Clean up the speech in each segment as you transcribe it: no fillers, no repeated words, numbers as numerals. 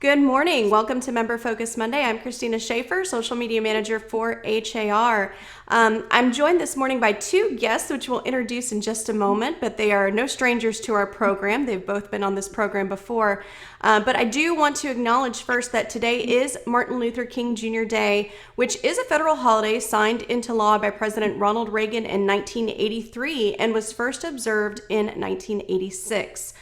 Good morning. Welcome to Member Focus Monday. I'm Christina Schaefer, Social Media Manager for HAR. I'm joined this morning by two guests, which we'll introduce in just a moment, but they are no strangers to our program. They've both been on this program before. But I do want to acknowledge first that today is Martin Luther King Jr. Day, which is a federal holiday signed into law by President Ronald Reagan in 1983 and was first observed in 1986.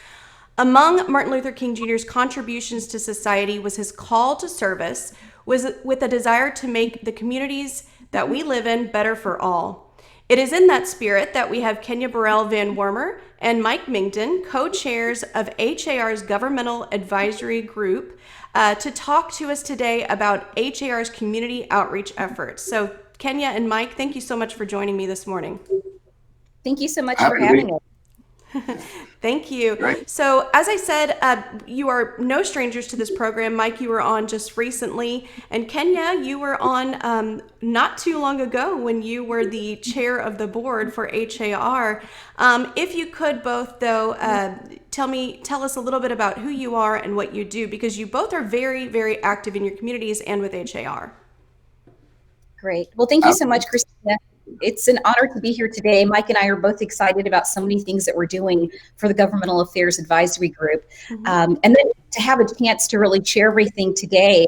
Among Martin Luther King Jr.'s contributions to society was his call to service, with a desire to make the communities that we live in better for all. It is in that spirit that we have Kenya Burrell Van Wormer and Mike Mengden, co-chairs of HAR's Governmental Advisory Group, to talk to us today about HAR's community outreach efforts. So Kenya and Mike, thank you so much for joining me this morning. Thank you so much for having us. Thank you. Great. So, as I said, you are no strangers to this program. Mike, you were on just recently, and Kenya, you were on not too long ago when you were the chair of the board for HAR. If you could both, though, tell us a little bit about who you are and what you do, because you both are very, very active in your communities and with HAR. Great. Well, thank you so much, Christina. It's an honor to be here today. Mike and I are both excited about so many things that we're doing for the Governmental Affairs Advisory Group. And then to have a chance to really share everything today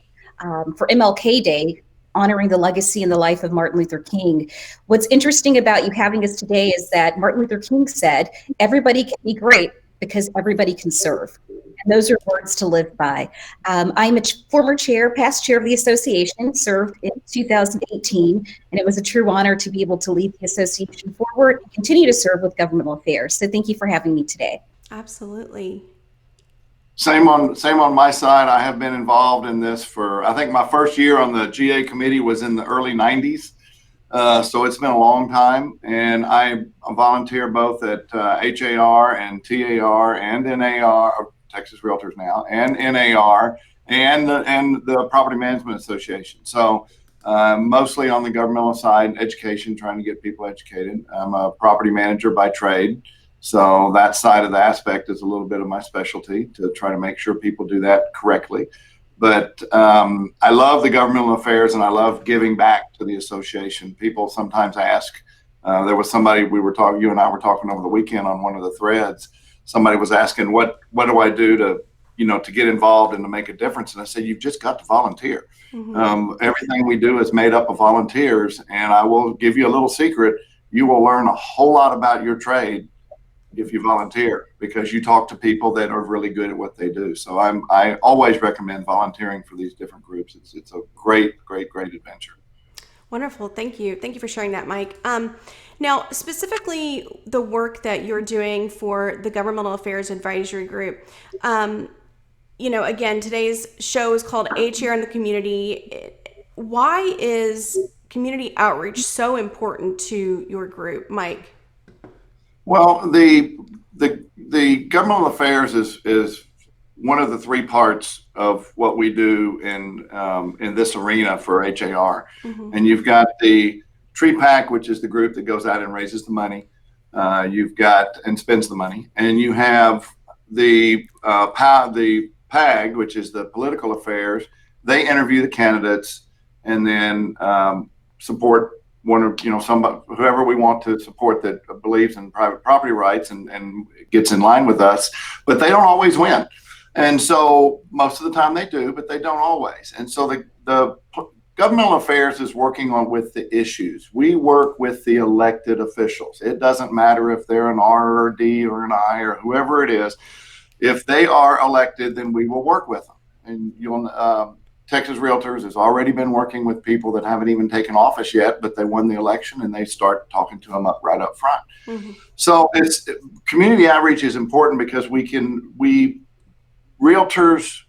for MLK Day, honoring the legacy and the life of Martin Luther King. What's interesting about you having us today is that Martin Luther King said, everybody can be great because everybody can serve. And those are words to live by. I'm a former past chair of the association, served in 2018, and it was a true honor to be able to lead the association forward and continue to serve with governmental affairs. So thank you for having me today. Absolutely. Same on my side. I have been involved in this for, I think my first year on the GA committee was in the early 90s. So it's been a long time, and I volunteer both at HAR and TAR and NAR, Texas Realtors now, and NAR, and the Property Management Association. So mostly on the governmental side, education, trying to get people educated. I'm a property manager by trade. So that side of the aspect is a little bit of my specialty, to try to make sure people do that correctly. But I love the governmental affairs, and I love giving back to the association. People sometimes ask, there was somebody you and I were talking over the weekend on one of the threads. Somebody was asking, what do I do to get involved and to make a difference? And I said, you've just got to volunteer. Everything we do is made up of volunteers, and I will give you a little secret. You will learn a whole lot about your trade if you volunteer, because you talk to people that are really good at what they do. So I always recommend volunteering for these different groups. It's a great adventure. Wonderful. Thank you. Thank you for sharing that, Mike. Now, specifically the work that you're doing for the Governmental Affairs Advisory Group, again, today's show is called HAR in the Community. Why is community outreach so important to your group, Mike? Well, the governmental affairs is one of the three parts of what we do in this arena for HAR. And you've got the Tree Pack, which is the group that goes out and raises the money. You've got and spends the money, and you have the PAG, which is the political affairs. They interview the candidates and then support whoever we want to support that believes in private property rights and gets in line with us, but they don't always win. And so most of the time they do, but they don't always. And so the governmental affairs is working with the issues. We work with the elected officials. It doesn't matter if they're an R or a D or an I or whoever it is. If they are elected, then we will work with them. And Texas Realtors has already been working with people that haven't even taken office yet, but they won the election, and they start talking to them right up front. So community outreach is important because realtors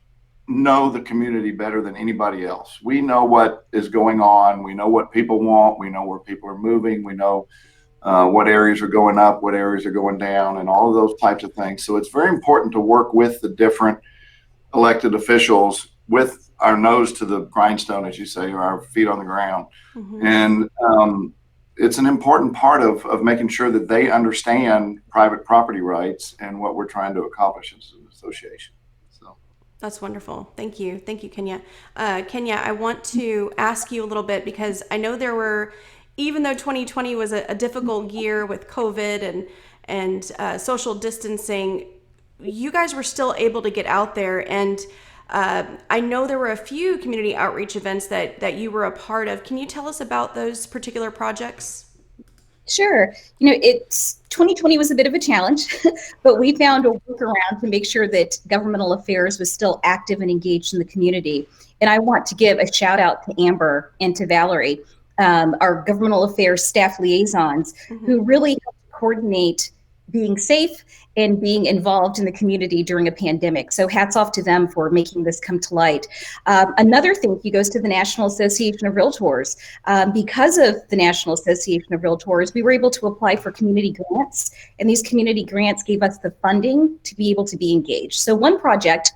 know the community better than anybody else. We know what is going on. We know what people want. We know where people are moving. We know what areas are going up, what areas are going down, and all of those types of things. So it's very important to work with the different elected officials with our nose to the grindstone, as you say, or our feet on the ground. And it's an important part of making sure that they understand private property rights and what we're trying to accomplish as an association. So That's wonderful. Thank you. Thank you, Kenya. Kenya, I want to ask you a little bit because I know there were, even though 2020 was a difficult year with COVID and social distancing, you guys were still able to get out there. And I know there were a few community outreach events that you were a part of. Can you tell us about those particular projects? Sure. It's 2020 was a bit of a challenge, but we found a workaround to make sure that governmental affairs was still active and engaged in the community. And I want to give a shout out to Amber and to Valerie, our governmental affairs staff liaisons, who really helped coordinate being safe and being involved in the community during a pandemic. So hats off to them for making this come to light. Another thank you goes to the National Association of Realtors. Because of the National Association of Realtors, we were able to apply for community grants, and these community grants gave us the funding to be able to be engaged. So one project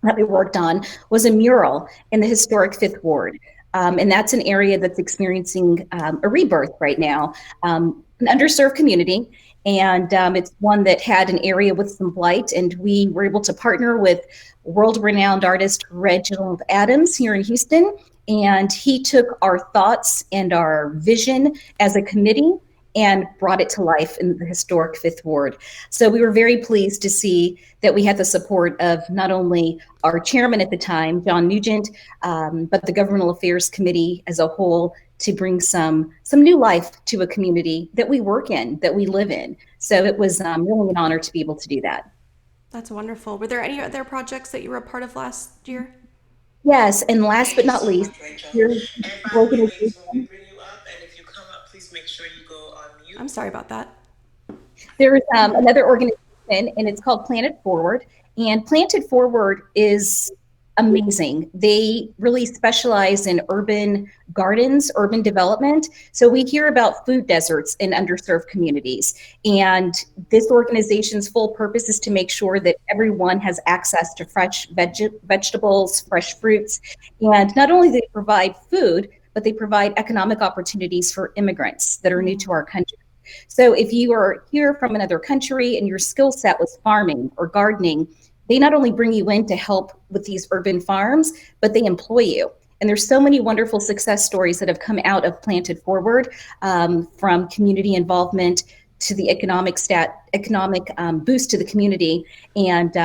that we worked on was a mural in the historic Fifth Ward. And that's an area that's experiencing a rebirth right now, an underserved community. And it's one that had an area with some blight, and we were able to partner with world-renowned artist Reginald Adams here in Houston, and he took our thoughts and our vision as a committee and brought it to life in the historic Fifth Ward. So we were very pleased to see that we had the support of not only our chairman at the time, John Nugent, but the Governmental Affairs Committee as a whole, to bring some new life to a community that we work in, that we live in. So it was really an honor to be able to do that. That's wonderful. Were there any other projects that you were a part of last year? Yes, and last but not least, here's the organization. I'm sorry about that. There's another organization, and it's called Planted Forward. And Planted Forward is amazing. They really specialize in urban gardens, urban development. So we hear about food deserts in underserved communities. And this organization's full purpose is to make sure that everyone has access to fresh vegetables, fresh fruits. And not only do they provide food, but they provide economic opportunities for immigrants that are new to our country. So if you are here from another country and your skill set was farming or gardening, they not only bring you in to help with these urban farms, but they employ you. And there's so many wonderful success stories that have come out of Planted Forward, from community involvement to the economic boost to the community, and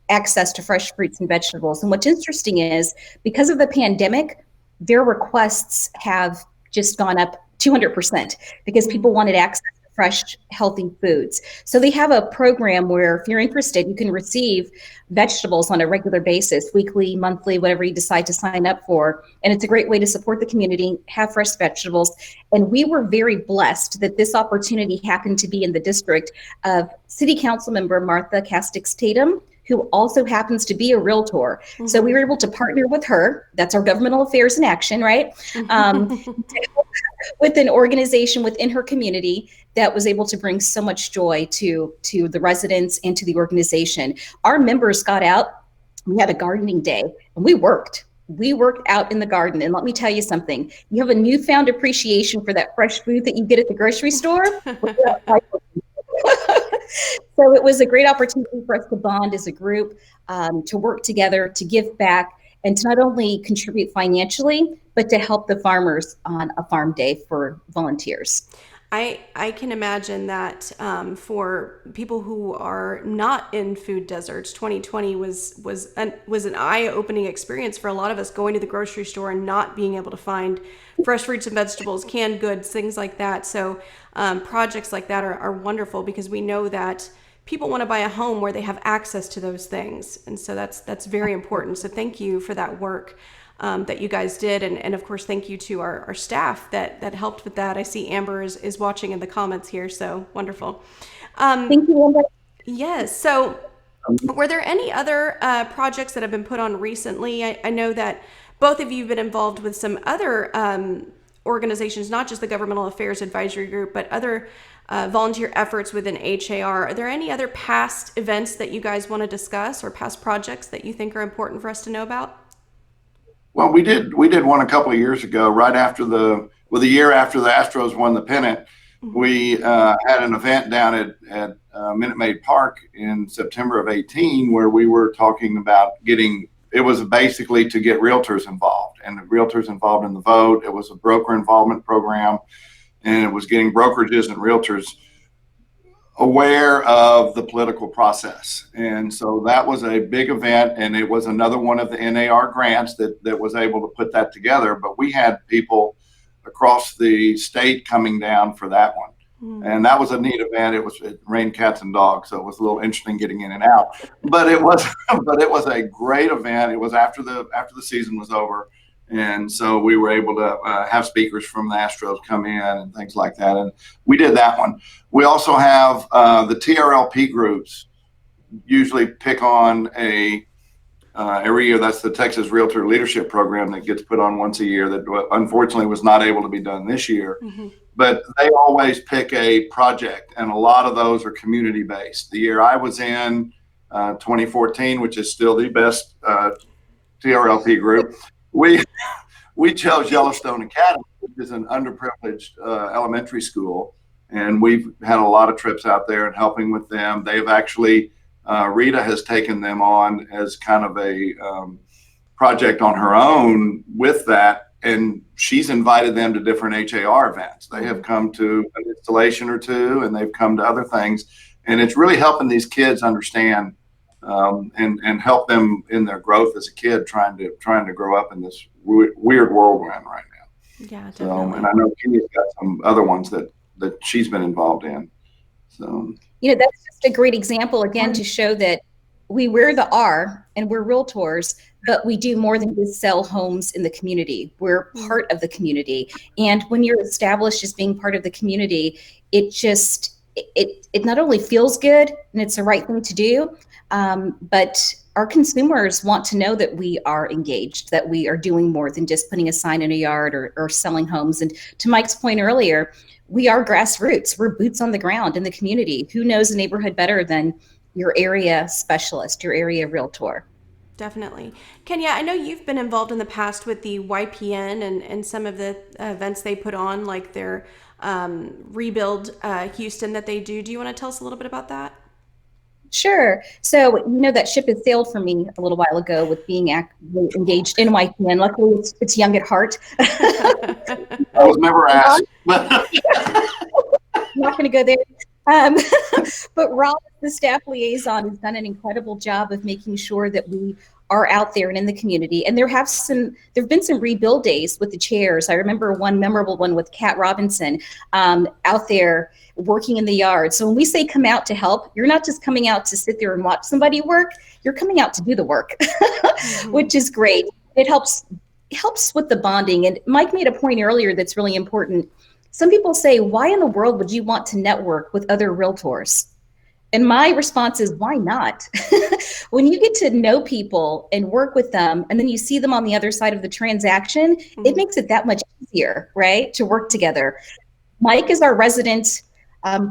access to fresh fruits and vegetables. And what's interesting is, because of the pandemic, their requests have just gone up 200% because people wanted access to fresh, healthy foods. So they have a program where, if you're interested, you can receive vegetables on a regular basis, weekly, monthly, whatever you decide to sign up for. And it's a great way to support the community, have fresh vegetables. And we were very blessed that this opportunity happened to be in the district of City Council member Martha Castix Tatum, who also happens to be a realtor. Mm-hmm. So we were able to partner with her. That's our governmental affairs in action, right? With an organization within her community that was able to bring so much joy to the residents and to the organization. Our members got out. We had a gardening day, and we worked. We worked out in the garden. And let me tell you something. You have a newfound appreciation for that fresh food that you get at the grocery store. So it was a great opportunity for us to bond as a group, to work together, to give back, and to not only contribute financially, but to help the farmers on a farm day for volunteers. I can imagine that for people who are not in food deserts, 2020 was an eye-opening experience for a lot of us, going to the grocery store and not being able to find fresh fruits and vegetables, canned goods, things like that. So projects like that are wonderful, because we know that people want to buy a home where they have access to those things. And so that's very important. So thank you for that work that you guys did. And of course, thank you to our staff that helped with that. I see Amber is watching in the comments here. So wonderful. Thank you, Amber. Yes. So were there any other projects that have been put on recently? I know that both of you have been involved with some other organizations, not just the Governmental Affairs Advisory Group, but other volunteer efforts within HAR. Are there any other past events that you guys want to discuss, or past projects that you think are important for us to know about? Well, we did one a couple of years ago, right after the year after the Astros won the pennant. We had an event down at Minute Maid Park in September of 18 where we were talking about it was basically to get realtors involved, and the realtors involved in the vote. It was a broker involvement program, and it was getting brokerages and realtors aware of the political process. And so that was a big event, and it was another one of the NAR grants that was able to put that together. But we had people across the state coming down for that one. And that was a neat event. It rained cats and dogs, so it was a little interesting getting in and out. But it was a great event. It was after the season was over, and so we were able to have speakers from the Astros come in and things like that. And we did that one. We also have the TRLP groups usually pick on every year. That's the Texas Realtor Leadership Program that gets put on once a year that unfortunately was not able to be done this year. But they always pick a project, and a lot of those are community based. The year I was in, 2014, which is still the best TRLP group, we chose Yellowstone Academy, which is an underprivileged elementary school, and we've had a lot of trips out there and helping with them. They've actually Rita has taken them on as kind of a project on her own with that, and she's invited them to different HAR events. They have come to an installation or two, and they've come to other things, and it's really helping these kids understand and help them in their growth as a kid, trying to grow up in this weird world we're in right now. Yeah, definitely. So, and I know Kenya's got some other ones that she's been involved in. So, that's just a great example again to show that we wear the R and we're realtors, but we do more than just sell homes in the community. We're part of the community. And when you're established as being part of the community, it not only feels good and it's the right thing to do, but our consumers want to know that we are engaged, that we are doing more than just putting a sign in a yard or selling homes. And to Mike's point earlier, we are grassroots. We're boots on the ground in the community. Who knows a neighborhood better than your area specialist, your area realtor? Definitely. Kenya, I know you've been involved in the past with the YPN and some of the events they put on, like their Rebuild Houston that they do. Do you want to tell us a little bit about that? Sure. So, that ship has sailed for me a little while ago with being actively engaged in YPN. Luckily, it's young at heart. I was never asked. I'm not going to go there. But Rob, the staff liaison, has done an incredible job of making sure that we are out there and in the community. And there have been some rebuild days with the chairs. I remember one memorable one with Kat Robinson out there working in the yard. So when we say come out to help, you're not just coming out to sit there and watch somebody work, you're coming out to do the work, which is great. It helps with the bonding. And Mike made a point earlier that's really important. Some people say, why in the world would you want to network with other realtors? And my response is, why not? When you get to know people and work with them, and then you see them on the other side of the transaction, it makes it that much easier, right, to work together. Mike is our resident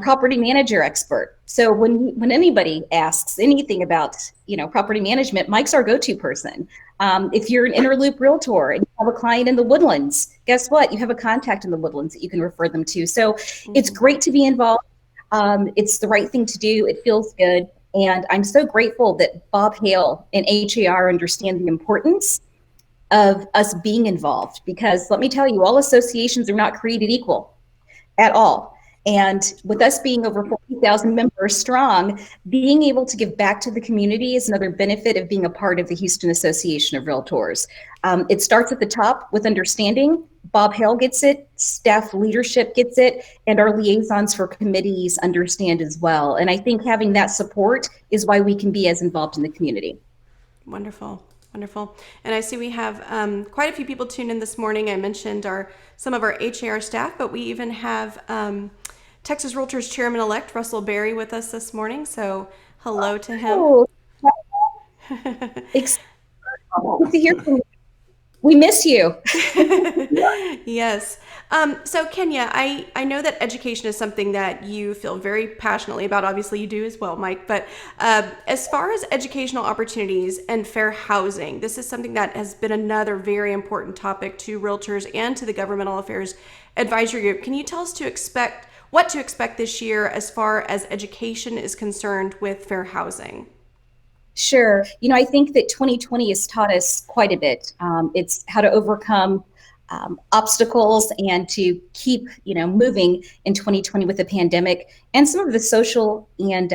property manager expert. So when anybody asks anything about property management, Mike's our go-to person. If you're an interloop realtor and you have a client in the Woodlands, guess what? You have a contact in the Woodlands that you can refer them to. So it's great to be involved. It's the right thing to do. It feels good. And I'm so grateful that Bob Hale and HAR understand the importance of us being involved, because let me tell you, all associations are not created equal at all. And with us being over 40,000 members strong, being able to give back to the community is another benefit of being a part of the Houston Association of Realtors. It starts at the top with understanding. Bob Hale gets it, staff leadership gets it, and our liaisons for committees understand as well. And I think having that support is why we can be as involved in the community. Wonderful. Wonderful. And I see we have quite a few people tuned in this morning. I mentioned some of our HAR staff, but we even have Texas Realtors Chairman-elect Russell Berry with us this morning. So hello to him. Oh, good to hear from you. We miss you. Yes. So Kenya, I know that education is something that you feel very passionately about. Obviously you do as well, Mike. But as far as educational opportunities and fair housing, this is something that has been another very important topic to realtors and to the Governmental Affairs Advisory Group. Can you tell us what to expect this year as far as education is concerned with fair housing. Sure. I think that 2020 has taught us quite a bit. It's how to overcome obstacles and to keep, moving in 2020 with the pandemic and some of the social and,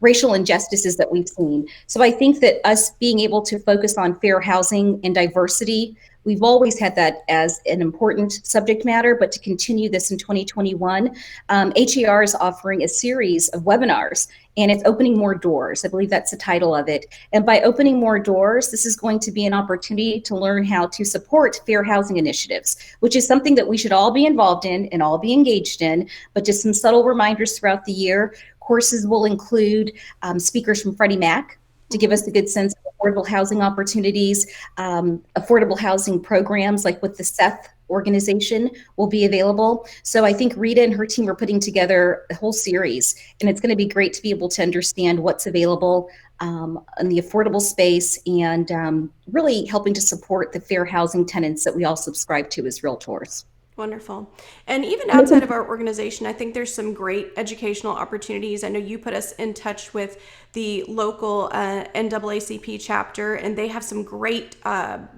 racial injustices that we've seen. So I think that us being able to focus on fair housing and diversity, we've always had that as an important subject matter, but to continue this in 2021, HAR is offering a series of webinars, and it's opening more doors. I believe that's the title of it. And by opening more doors, this is going to be an opportunity to learn how to support fair housing initiatives, which is something that we should all be involved in and all be engaged in, but just some subtle reminders throughout the year. Courses will include speakers from Freddie Mac to give us a good sense of affordable housing opportunities, affordable housing programs like with the Seth organization will be available. So I think Rita and her team are putting together a whole series, and it's going to be great to be able to understand what's available in the affordable space and really helping to support the fair housing tenants that we all subscribe to as realtors. Wonderful. And even outside of our organization, I think there's some great educational opportunities. I know you put us in touch with the local NAACP chapter, and they have some great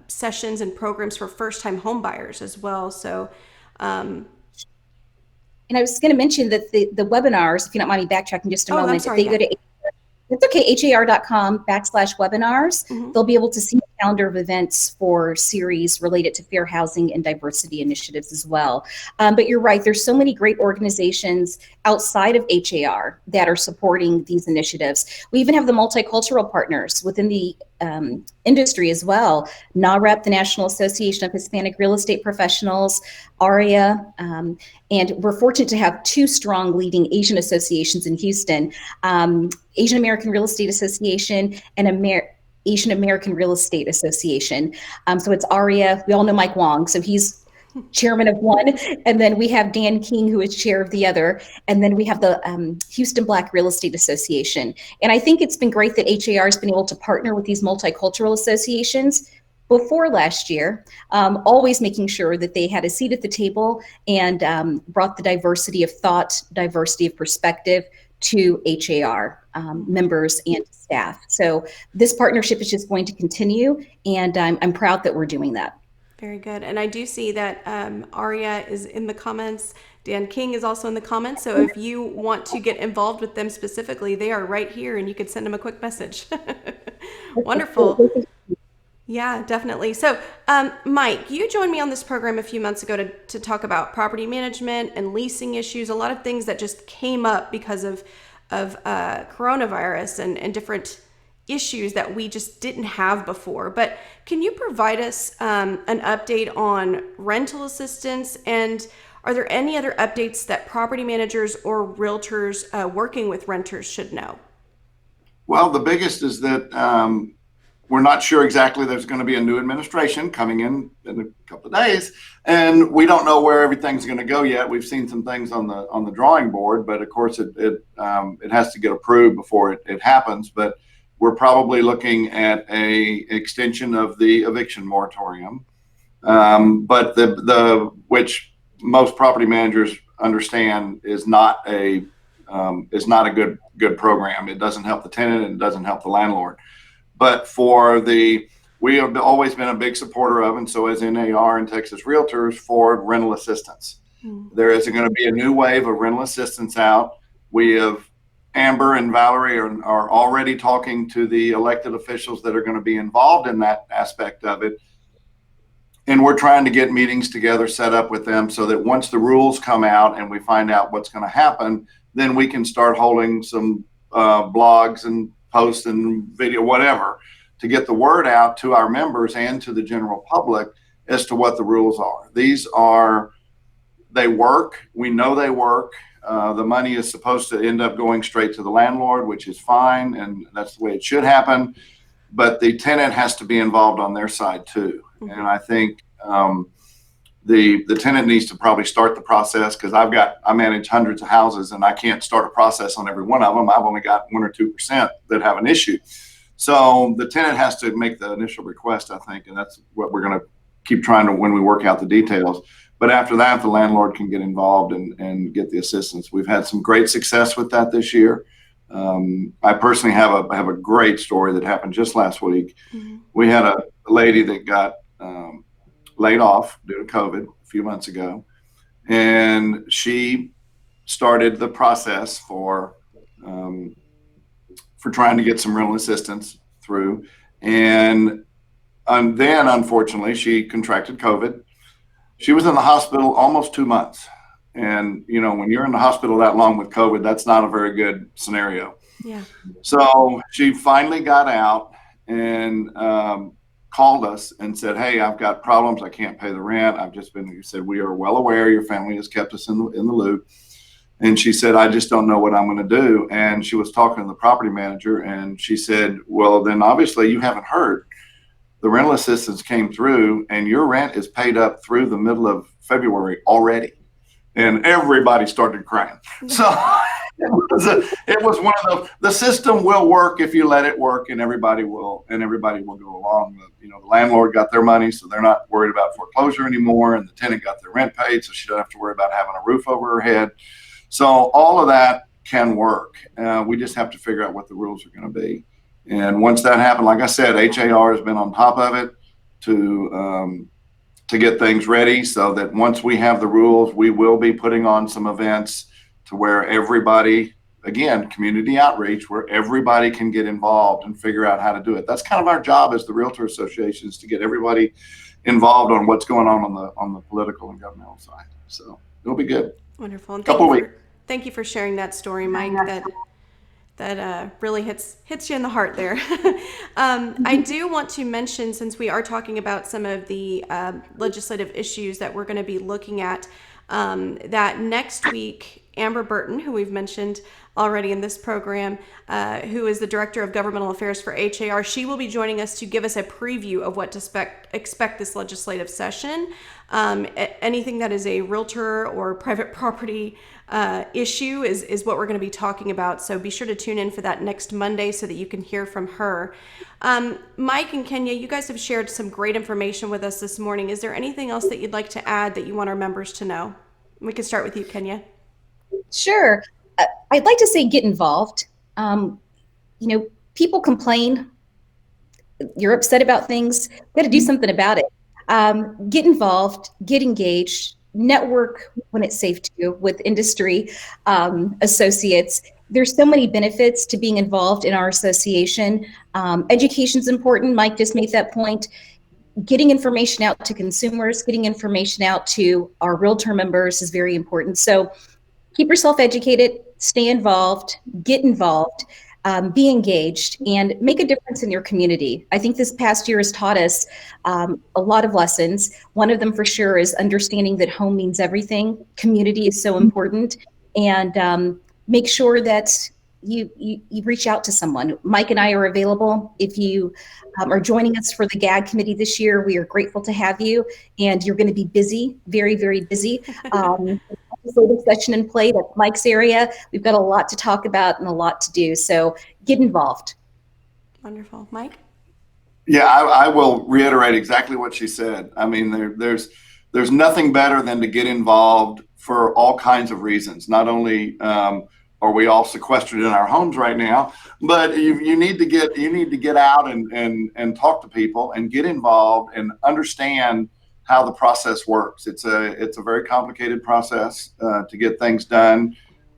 sessions and programs for first-time home buyers as well. So, and I was going to mention that the webinars, if you don't mind me backtracking just a moment, I'm sorry, if they go to it's okay, har.com/webinars. They'll be able to see a calendar of events for series related to fair housing and diversity initiatives as well. But you're right, there's so many great organizations outside of HAR that are supporting these initiatives. We even have the Multicultural Partners within the industry as well. NAREP, the National Association of Hispanic Real Estate Professionals, ARIA, and we're fortunate to have two strong leading Asian associations in Houston, Asian American Real Estate Association and Asian American Real Estate Association. So it's ARIA. We all know Mike Wong, so he's chairman of one, and then we have Dan King, who is chair of the other, and then we have the Houston Black Real Estate Association. And I think it's been great that HAR has been able to partner with these multicultural associations before last year, always making sure that they had a seat at the table and brought the diversity of thought, diversity of perspective to HAR members and staff. So this partnership is just going to continue, and I'm proud that we're doing that. Very good. And I do see that Aria is in the comments. Dan King is also in the comments. So if you want to get involved with them specifically, they are right here and you could send them a quick message. Wonderful. Yeah, definitely. So Mike, you joined me on this program a few months ago to talk about property management and leasing issues, a lot of things that just came up because of coronavirus and different issues that we just didn't have before. But can you provide us an update on rental assistance, and are there any other updates that property managers or realtors working with renters should know? Well, the biggest is that we're not sure exactly. There's going to be a new administration coming in a couple of days, and we don't know where everything's going to go yet. We've seen some things on the drawing board, but of course it has to get approved before it happens. But we're probably looking at a extension of the eviction moratorium, but the which most property managers understand is not a good program. It doesn't help the tenant and it doesn't help the landlord. But we have always been a big supporter of, and so as NAR and Texas Realtors, for rental assistance. There is going to be a new wave of rental assistance out. We have Amber and Valerie are already talking to the elected officials that are going to be involved in that aspect of it. And we're trying to get meetings together, set up with them so that once the rules come out and we find out what's going to happen, then we can start holding some blogs and posts and video, whatever, to get the word out to our members and to the general public as to what the rules are. They work. We know they work. The money is supposed to end up going straight to the landlord, which is fine, and that's the way it should happen. But the tenant has to be involved on their side too. Mm-hmm. And I think the tenant needs to probably start the process, because I manage hundreds of houses and I can't start a process on every one of them. I've only got 1 or 2% that have an issue. So the tenant has to make the initial request, I think, and that's what we're going to keep trying to, when we work out the details. But after that, the landlord can get involved and get the assistance. We've had some great success with that this year. I personally have a great story that happened just last week. Mm-hmm. We had a lady that got laid off due to COVID a few months ago, and she started the process for trying to get some rental assistance through, and then unfortunately she contracted COVID. She was in the hospital almost 2 months. And, you know, when you're in the hospital that long with COVID, that's not a very good scenario. Yeah. So she finally got out and called us and said, hey, I've got problems. I can't pay the rent. You said, we are well aware your family has kept us in the loop. And she said, I just don't know what I'm going to do. And she was talking to the property manager, and she said, well, then obviously you haven't heard. The rental assistance came through and your rent is paid up through the middle of February already. And everybody started crying. So it was one of the system will work if you let it work, and everybody will go along. The landlord got their money, so they're not worried about foreclosure anymore, and the tenant got their rent paid, so she doesn't have to worry about having a roof over her head. So all of that can work. We just have to figure out what the rules are going to be. And once that happened, like I said, HAR has been on top of it to get things ready, so that once we have the rules, we will be putting on some events to where everybody, again, community outreach, where everybody can get involved and figure out how to do it. That's kind of our job as the Realtor Association, is to get everybody involved on what's going on the political and governmental side. So it'll be good. Wonderful. And thank you for sharing that story, Mike. That really hits you in the heart there. I do want to mention, since we are talking about some of the legislative issues that we're going to be looking at, that next week, Amber Burton, who we've mentioned already in this program, who is the Director of Governmental Affairs for HAR, she will be joining us to give us a preview of what to expect this legislative session. Anything that is a realtor or private property issue is what we're going to be talking about. So be sure to tune in for that next Monday so that you can hear from her. Mike and Kenya, you guys have shared some great information with us this morning. Is there anything else that you'd like to add that you want our members to know? We can start with you, Kenya. Sure. I'd like to say get involved. People complain. You're upset about things. You got to do something about it. Get involved, get engaged, network when it's safe to with industry associates. There's so many benefits to being involved in our association. Education's important. Mike just made that point. Getting information out to consumers, getting information out to our realtor members is very important. So keep yourself educated, stay involved, get involved, be engaged, and make a difference in your community. I think this past year has taught us a lot of lessons. One of them for sure is understanding that home means everything. Community is so important, and make sure that you reach out to someone. Mike and I are available. If you are joining us for the GAG committee this year, we are grateful to have you, and you're going to be busy, very, very busy. Legislative session in play, that's Mike's area. We've got a lot to talk about and a lot to do, so get involved. Wonderful. Mike? Yeah, I will reiterate exactly what she said. I mean, there's nothing better than to get involved for all kinds of reasons. Not only are we all sequestered in our homes right now, but you need to get out and talk to people and get involved and understand how the process works. It's a very complicated process to get things done,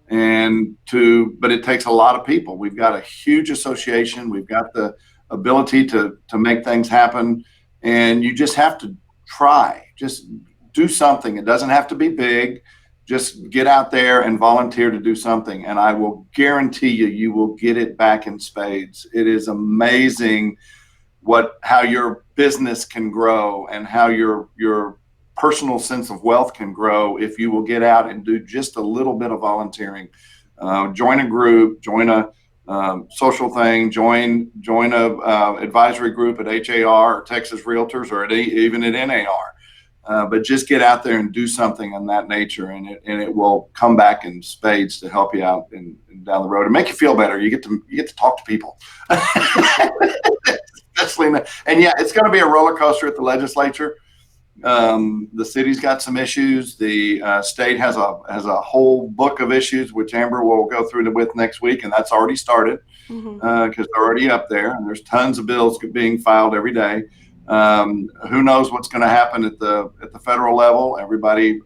but it takes a lot of people. We've got a huge association. We've got the ability to make things happen, and you just have to try. Just do something. It doesn't have to be big. Just get out there and volunteer to do something, and I will guarantee you will get it back in spades. It is amazing how your business can grow and how your personal sense of wealth can grow if you will get out and do just a little bit of volunteering. Join a group, join a social thing, join a advisory group at HAR or Texas Realtors or even at NAR. But just get out there and do something in that nature, and it will come back in spades to help you out and down the road and make you feel better. You get to talk to people. And yeah, it's going to be a roller coaster at the legislature. The city's got some issues. The state has a whole book of issues, which Amber will go through with next week, and that's already started because they're already up there, and there's tons of bills being filed every day. Who knows what's going to happen at the federal level? Everybody,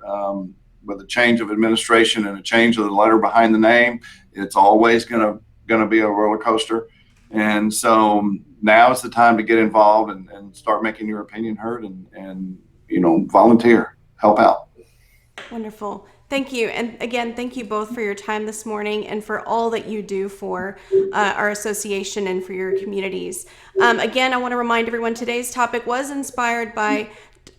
with a change of administration and a change of the letter behind the name, it's always going to be a roller coaster. And so now is the time to get involved and start making your opinion heard and volunteer, help out. Wonderful. Thank you. And again, thank you both for your time this morning and for all that you do for our association and for your communities. Again, I want to remind everyone today's topic was inspired by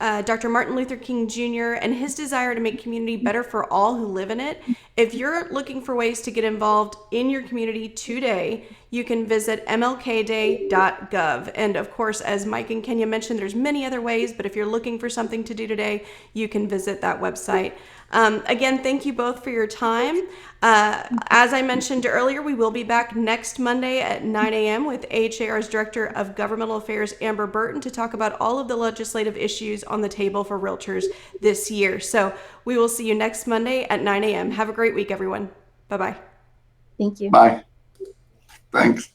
Dr. Martin Luther King Jr. and his desire to make community better for all who live in it. If you're looking for ways to get involved in your community today, you can visit mlkday.gov. And of course, as Mike and Kenya mentioned, there's many other ways, but if you're looking for something to do today, you can visit that website. Again, thank you both for your time. As I mentioned earlier, we will be back next Monday at 9 a.m. with HAR's Director of Governmental Affairs, Amber Burton, to talk about all of the legislative issues on the table for realtors this year. So we will see you next Monday at 9 a.m. Have a great week, everyone. Bye-bye. Thank you. Bye. Thanks.